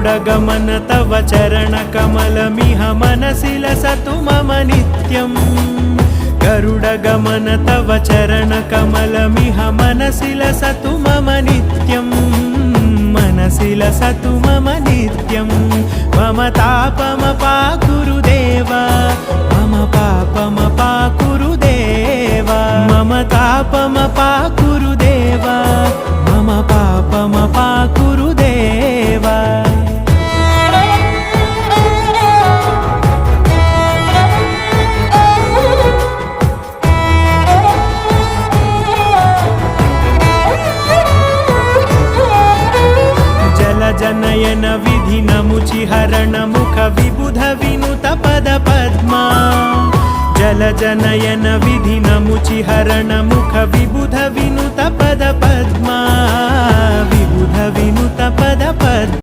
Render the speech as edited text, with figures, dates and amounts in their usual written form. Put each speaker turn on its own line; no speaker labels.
गरुडगमन तव चरणकमलमिह मनसि लसतु मम नित्यम् गरुडगमन तव चरणकमलमिह मनसि लसतु मम नित्यम् मनसि लसतु मम नित्यम् मम तापमपाकुरु देव मम पापमपाकुरु देव मम तापमपाकुरु देव मम पापमपाकुरु देव जनयन विधिनमुचिहरण मुख विबुध विनुत पद पद्मा जल जनयन विधिनमुचिहरण मुख विबुध विनुत पद पद्मा विबुध विनुत पद पद्मा